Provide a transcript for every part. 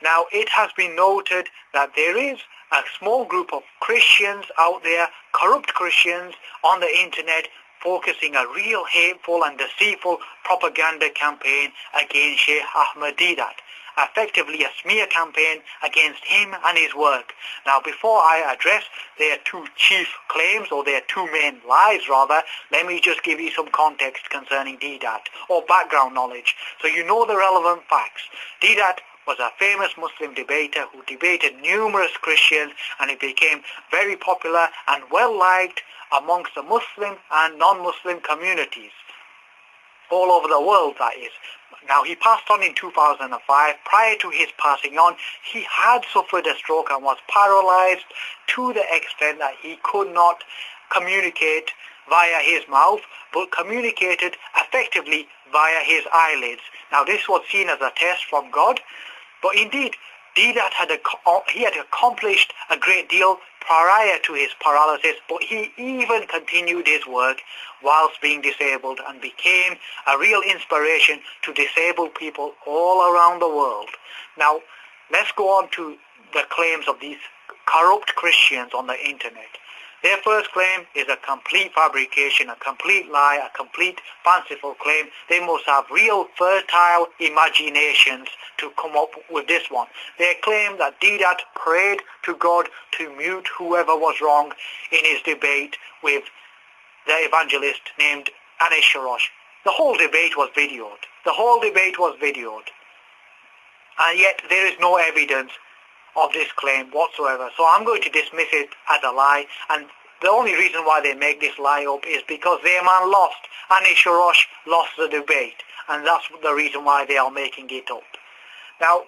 Now, it has been noted that there is a small group of Christians out there, corrupt Christians on the internet, focusing a real hateful and deceitful propaganda campaign against Sheikh Ahmed Deedat, effectively a smear campaign against him and his work. Now, before I address their two chief claims, or their two main lies rather, let me just give you some context concerning Deedat, or background knowledge, so you know the relevant facts. Deedat was a famous Muslim debater who debated numerous Christians, and he became very popular and well liked amongst the Muslim and non-Muslim communities all over the world, that is. Now, he passed on in 2005. Prior to his passing on, he had suffered a stroke and was paralyzed to the extent that he could not communicate via his mouth, but communicated effectively via his eyelids. Now, this was seen as a test from God, but indeed, Deedat had accomplished a great deal prior to his paralysis, but he even continued his work whilst being disabled and became a real inspiration to disabled people all around the world. Now, let's go on to the claims of these corrupt Christians on the internet. Their first claim is a complete fabrication, a complete lie, a complete fanciful claim. They must have real fertile imaginations to come up with this one. They claim that Deedat prayed to God to mute whoever was wrong in his debate with the evangelist named Anis Shorrosh. The whole debate was videoed. The whole debate was videoed. And yet there is no evidence of this claim whatsoever. So I'm going to dismiss it as a lie, and the only reason why they make this lie up is because their man lost. Anis Shorrosh lost the debate, and that's the reason why they are making it up. Now,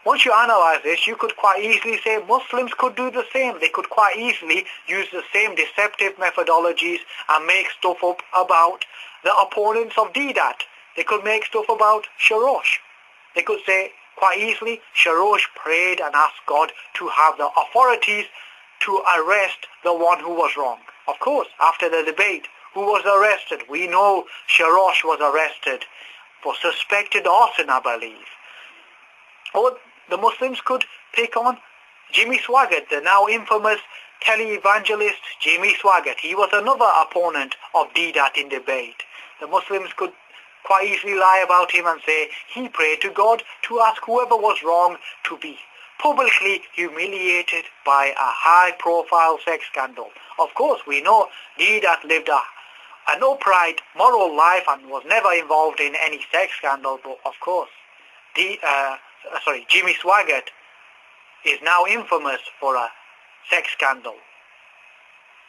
once you analyze this, you could quite easily say Muslims could do the same. They could quite easily use the same deceptive methodologies and make stuff up about the opponents of Deedat. They could make stuff about Shorrosh. They could say quite easily, Shorrosh prayed and asked God to have the authorities to arrest the one who was wrong. Of course, after the debate, who was arrested? We know Shorrosh was arrested for suspected arson, I believe. Or the Muslims could pick on Jimmy Swaggart, the now infamous tele-evangelist Jimmy Swaggart. He was another opponent of Deedat in debate. The Muslims could quite easily lie about him and say he prayed to God to ask whoever was wrong to be publicly humiliated by a high-profile sex scandal. Of course, we know Deedat lived an upright, moral life and was never involved in any sex scandal, but of course, Jimmy Swaggart is now infamous for a sex scandal.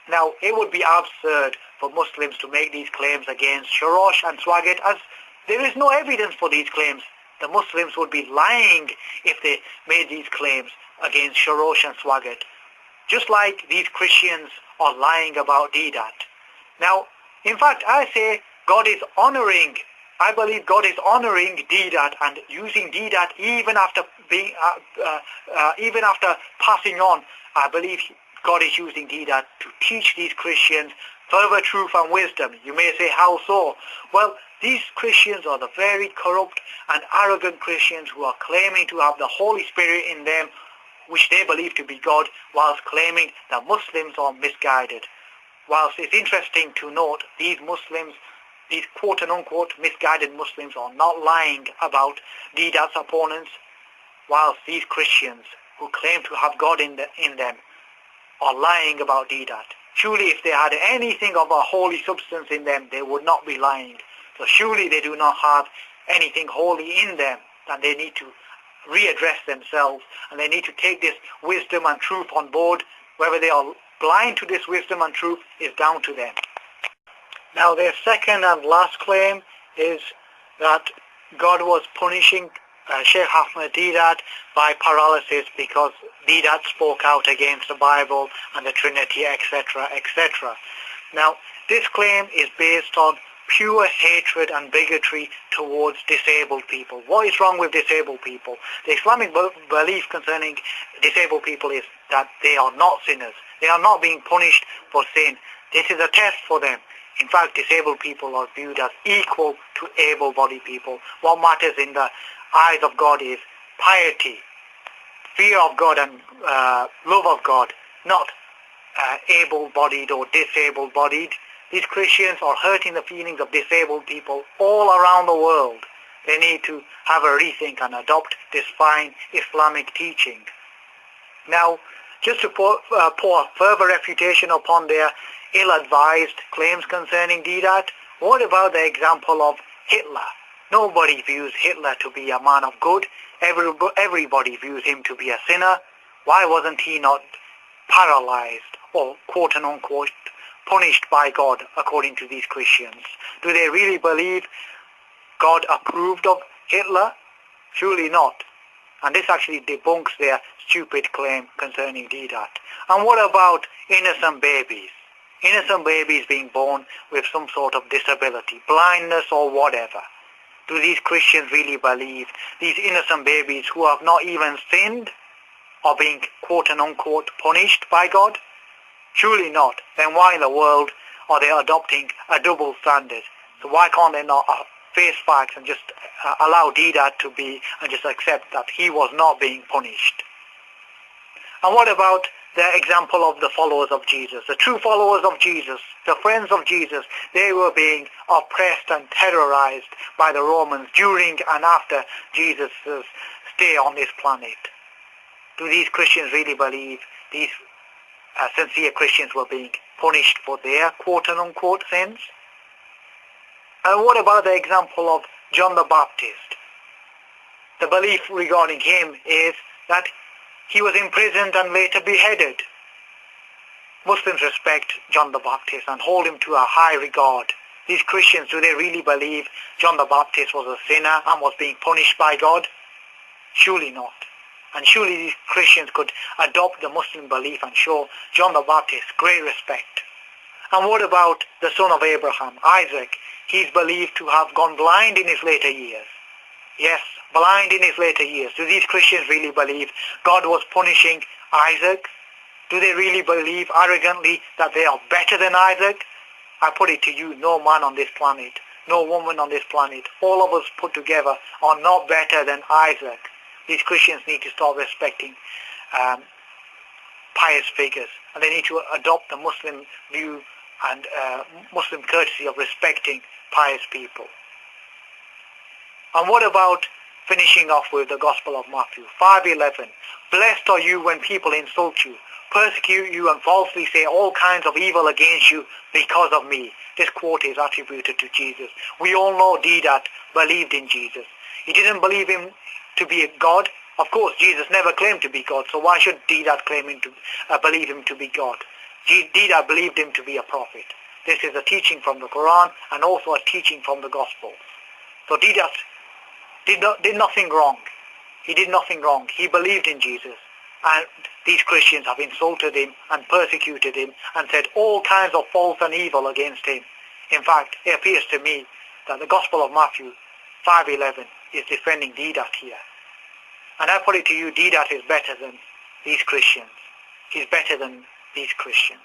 Now, it would be absurd for Muslims to make these claims against Shorrosh and Swaggart, as there is no evidence for these claims. The Muslims would be lying if they made these claims against Shorrosh and Swaggart, just like these Christians are lying about Deedat. Now, in fact, I say God is honoring, I believe God is honoring Deedat and using Deedat even after being, even after passing on. I believe God is using Deedat to teach these Christians further truth and wisdom. You may say, how so? Well, these Christians are the very corrupt and arrogant Christians who are claiming to have the Holy Spirit in them, which they believe to be God, whilst claiming that Muslims are misguided. Whilst it's interesting to note, these Muslims, these quote and unquote misguided Muslims, are not lying about Deedat's opponents, whilst these Christians who claim to have God in them are lying about Deedat. Surely if they had anything of a holy substance in them, they would not be lying. So surely they do not have anything holy in them, and they need to readdress themselves, and they need to take this wisdom and truth on board. Whether they are blind to this wisdom and truth is down to them. Now, their second and last claim is that God was punishing Sheikh Ahmed Deedat by paralysis because Deedat spoke out against the Bible and the Trinity, etc., etc. Now, this claim is based on pure hatred and bigotry towards disabled people. What is wrong with disabled people? The Islamic belief concerning disabled people is that they are not sinners. They are not being punished for sin. This is a test for them. In fact, disabled people are viewed as equal to able-bodied people. What matters in the eyes of God is piety, fear of God and love of God, not able-bodied or disabled-bodied. These Christians are hurting the feelings of disabled people all around the world. They need to have a rethink and adopt this fine Islamic teaching. Now, just to pour further refutation upon their ill-advised claims concerning Deedat, what about the example of Hitler? Nobody views Hitler to be a man of good. Everybody views him to be a sinner. Why wasn't he not paralyzed or quote-unquote punished by God according to these Christians? Do they really believe God approved of Hitler? Surely not. And this actually debunks their stupid claim concerning Deedat. And what about innocent babies? Innocent babies being born with some sort of disability, blindness or whatever. Do these Christians really believe these innocent babies who have not even sinned are being quote-unquote punished by God? Surely not. Then why in the world are they adopting a double standard? So why can't they not face facts and just allow Deedat to be and just accept that he was not being punished? And what about the example of the followers of Jesus? The true followers of Jesus, the friends of Jesus, they were being oppressed and terrorized by the Romans during and after Jesus' stay on this planet. Do these Christians really believe these sincere Christians were being punished for their quote-unquote sins? And what about the example of John the Baptist? The belief regarding him is that he was imprisoned and later beheaded. Muslims respect John the Baptist and hold him to a high regard. These Christians, do they really believe John the Baptist was a sinner and was being punished by God? Surely not. And surely these Christians could adopt the Muslim belief and show John the Baptist great respect. And what about the son of Abraham, Isaac? He's believed to have gone blind in his later years. Yes, blind in his later years. Do these Christians really believe God was punishing Isaac? Do they really believe arrogantly that they are better than Isaac? I put it to you, no man on this planet, no woman on this planet, all of us put together are not better than Isaac. These Christians need to start respecting pious figures, and they need to adopt the Muslim view and Muslim courtesy of respecting pious people. And what about finishing off with the Gospel of Matthew 5:11? Blessed are you when people insult you, persecute you and falsely say all kinds of evil against you because of me. This quote is attributed to Jesus. We all know Deedat believed in Jesus. He didn't believe him to be a God. Of course, Jesus never claimed to be God, so why should Deedat claim him to believe him to be God? Deedat believed him to be a prophet. This is a teaching from the Quran and also a teaching from the Gospel. So Deedat did nothing wrong. He did nothing wrong. He believed in Jesus. And these Christians have insulted him and persecuted him and said all kinds of false and evil against him. In fact, it appears to me that the Gospel of Matthew 5:11 is defending Deedat here. And I put it to you, Deedat is better than these Christians. He's better than these Christians.